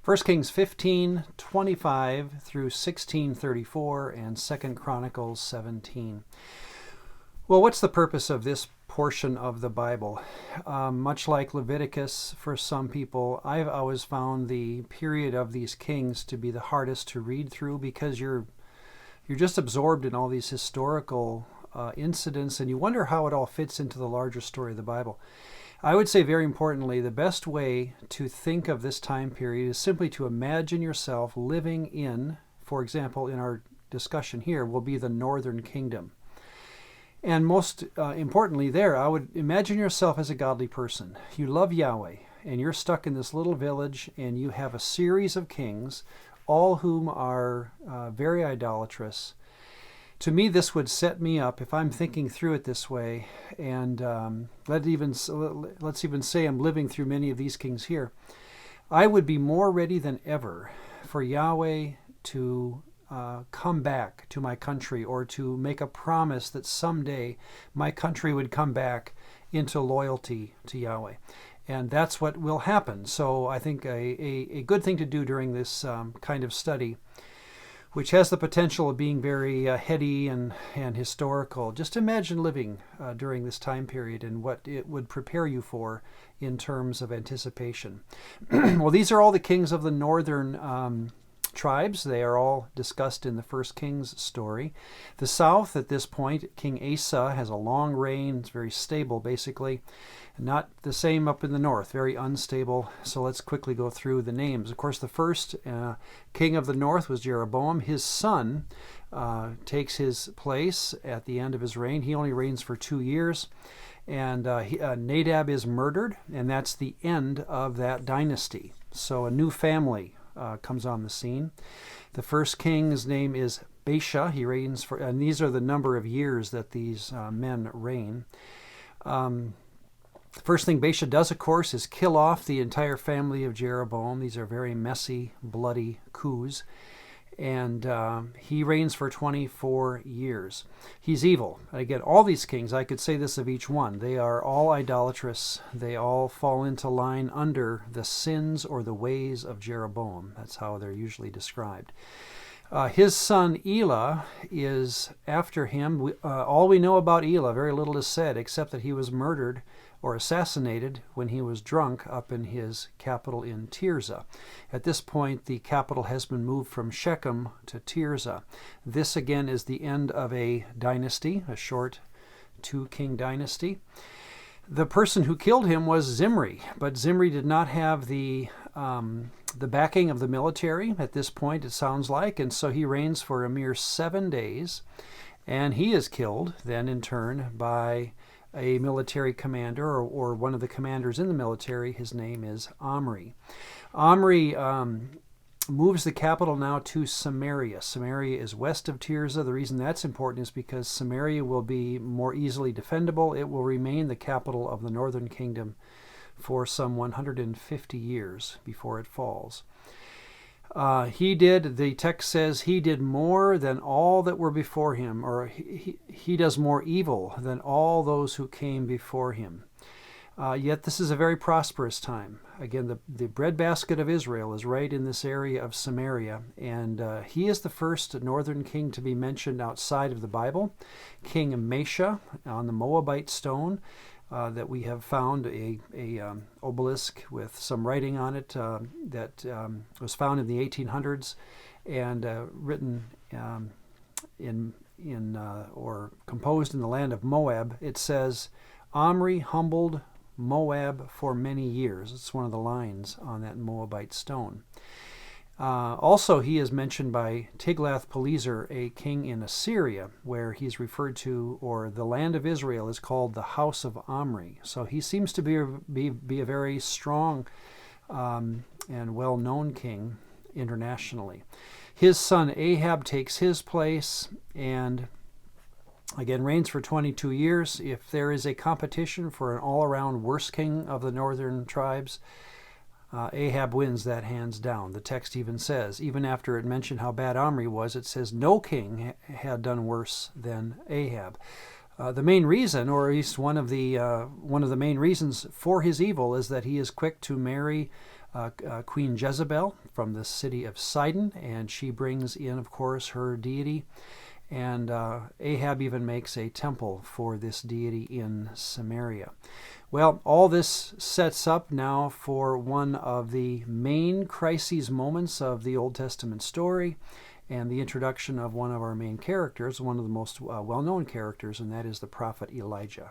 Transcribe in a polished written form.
1 Kings 15:25 through 16:34 and 2 Chronicles 17. Well, what's the purpose of this portion of the Bible? Much like Leviticus, for some people, I've always found the period of these kings to be the hardest to read through because you're just absorbed in all these historical incidents, and you wonder how it all fits into the larger story of the Bible. I would say, very importantly, the best way to think of this time period is simply to imagine yourself living in, for example, in our discussion here, will be the northern kingdom. And most importantly there, I would imagine yourself as a godly person. You love Yahweh, and you're stuck in this little village, and you have a series of kings, all whom are very idolatrous. To me, this would set me up, if I'm thinking through it this way, and let's even say I'm living through many of these kings here, I would be more ready than ever for Yahweh to come back to my country, or to make a promise that someday my country would come back into loyalty to Yahweh. And that's what will happen. So I think a good thing to do during this kind of study, which has the potential of being very heady and historical. Just imagine living during this time period and what it would prepare you for in terms of anticipation. Well, these are all the kings of the northern tribes. They are all discussed in the First Kings story. The south, at this point, King Asa has a long reign. It's very stable, basically. Not the same up in the north, very unstable. So let's quickly go through the names. Of course, the first king of the north was Jeroboam. His son takes his place at the end of his reign. He only reigns for 2 years. And Nadab is murdered, and that's the end of that dynasty. So a new family comes on the scene. The first king's name is Baasha. He reigns for, and these are the number of years that these men reign. The first thing Baasha does, of course, is kill off the entire family of Jeroboam. These are very messy, bloody coups. And he reigns for 24 years. He's evil. Again, all these kings, I could say this of each one, they are all idolatrous. They all fall into line under the sins or the ways of Jeroboam. That's how they're usually described. His son Elah is after him. All we know about Elah, very little is said, except that he was murdered or assassinated when he was drunk up in his capital in Tirzah. At this point, the capital has been moved from Shechem to Tirzah. This again is the end of a dynasty, a short 2-king dynasty. The person who killed him was Zimri, but Zimri did not have the backing of the military at this point, it sounds like, and so he reigns for a mere 7 days, and he is killed then in turn by a military commander, or one of the commanders in the military. His name is Omri. Omri moves the capital now to Samaria. Samaria is west of Tirzah. The reason that's important is because Samaria will be more easily defendable. It will remain the capital of the northern kingdom for some 150 years before it falls. The text says, he did more than all that were before him, or he does more evil than all those who came before him. Yet this is a very prosperous time. Again, the breadbasket of Israel is right in this area of Samaria, and he is the first northern king to be mentioned outside of the Bible. King Mesha on the Moabite stone, that we have found a obelisk with some writing on it that was found in the 1800s and written or composed in the land of Moab. It says, Omri humbled Moab for many years. It's one of the lines on that Moabite stone. Also, he is mentioned by Tiglath-Pileser, a king in Assyria, where he's referred to, or the land of Israel is called the house of Omri. So he seems to be a very strong and well-known king internationally. His son Ahab takes his place and again reigns for 22 years. If there is a competition for an all-around worst king of the northern tribes, Ahab wins that hands down. The text even says, even after it mentioned how bad Omri was, it says no king had done worse than Ahab. The main reason, or at least one of the main reasons for his evil, is that he is quick to marry Queen Jezebel from the city of Sidon, and she brings in, of course, her deity. And Ahab even makes a temple for this deity in Samaria. Well, all this sets up now for one of the main crises moments of the Old Testament story, and the introduction of one of our main characters, one of the most well-known characters, and that is the prophet Elijah.